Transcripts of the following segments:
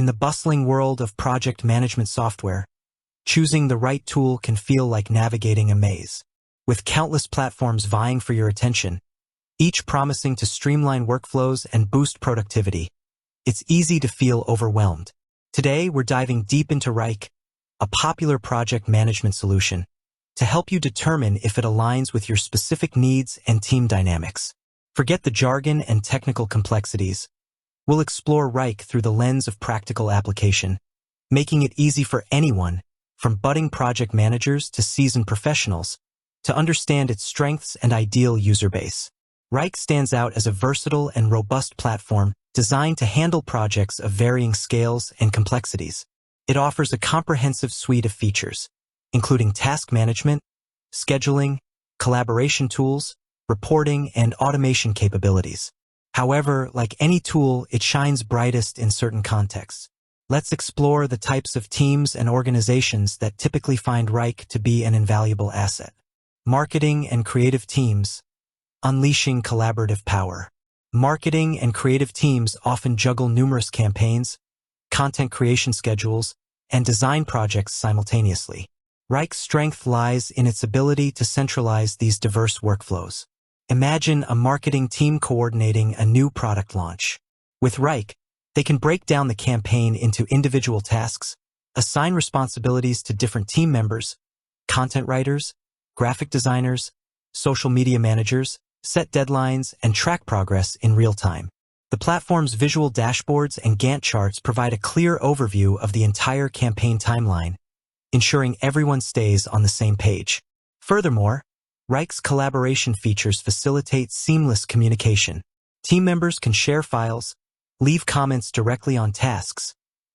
the bustling world of project management software, choosing the right tool can feel like navigating a maze. With countless platforms vying for your attention, each promising to streamline workflows and boost productivity, it's easy to feel overwhelmed. Today, we're diving deep into Wrike, a popular project management solution, to help you determine if it aligns with your specific needs and team dynamics. Forget the jargon and technical complexities. We'll explore Wrike through the lens of practical application, making it easy for anyone, from budding project managers to seasoned professionals, to understand its strengths and ideal user base. Wrike stands out as a versatile and robust platform designed to handle projects of varying scales and complexities. It offers a comprehensive suite of features, including task management, scheduling, collaboration tools, reporting, and automation capabilities. However, like any tool, it shines brightest in certain contexts. Let's explore the types of teams and organizations that typically find Wrike to be an invaluable asset. Marketing and creative teams. Unleashing collaborative power. Marketing and creative teams often juggle numerous campaigns, content creation schedules, and design projects simultaneously. Wrike's strength lies in its ability to centralize these diverse workflows. Imagine a marketing team coordinating a new product launch. With Wrike, they can break down the campaign into individual tasks, assign responsibilities to different team members, content writers, graphic designers, social media managers, set deadlines, and track progress in real time. The platform's visual dashboards and Gantt charts provide a clear overview of the entire campaign timeline, ensuring everyone stays on the same page. Furthermore, Wrike's collaboration features facilitate seamless communication. Team members can share files, leave comments directly on tasks,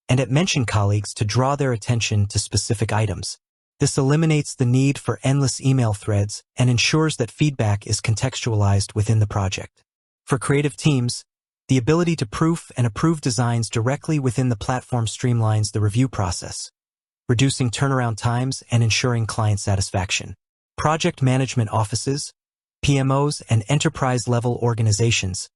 and mention colleagues to draw their attention to specific items. This eliminates the need for endless email threads and ensures that feedback is contextualized within the project. For creative teams, the ability to proof and approve designs directly within the platform streamlines the review process, reducing turnaround times and ensuring client satisfaction. Project management offices, PMOs, and enterprise-level organizations.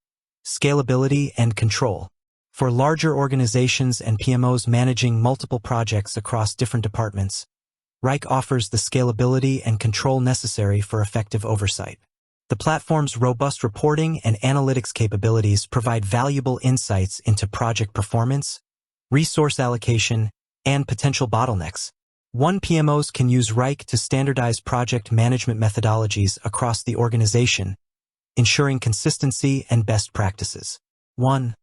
Scalability and control. For larger organizations and PMOs managing multiple projects across different departments, Wrike offers the scalability and control necessary for effective oversight. The platform's robust reporting and analytics capabilities provide valuable insights into project performance, resource allocation, and potential bottlenecks. PMOs can use Wrike to standardize project management methodologies across the organization, ensuring consistency and best practices. 1.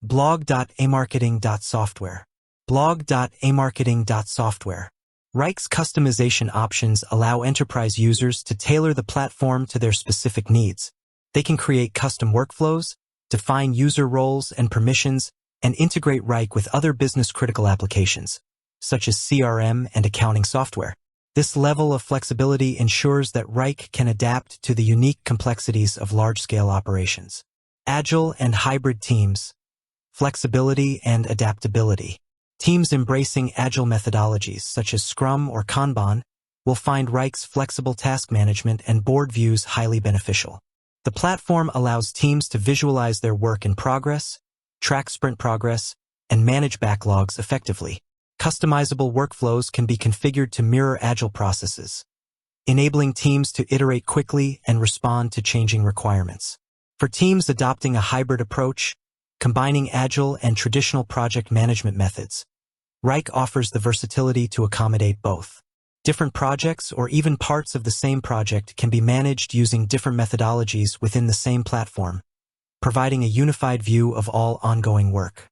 Blog.amarketing.software. Blog.amarketing.software. Wrike's customization options allow enterprise users to tailor the platform to their specific needs. They can create custom workflows, define user roles and permissions, and integrate Wrike with other business-critical applications, such as CRM and accounting software. This level of flexibility ensures that Wrike can adapt to the unique complexities of large-scale operations. Agile and hybrid teams. Flexibility and adaptability. Teams embracing agile methodologies such as Scrum or Kanban will find Wrike's flexible task management and board views highly beneficial. The platform allows teams to visualize their work in progress, track sprint progress, and manage backlogs effectively. Customizable workflows can be configured to mirror agile processes, enabling teams to iterate quickly and respond to changing requirements. For teams adopting a hybrid approach, combining agile and traditional project management methods, Wrike offers the versatility to accommodate both. Different projects or even parts of the same project can be managed using different methodologies within the same platform, providing a unified view of all ongoing work.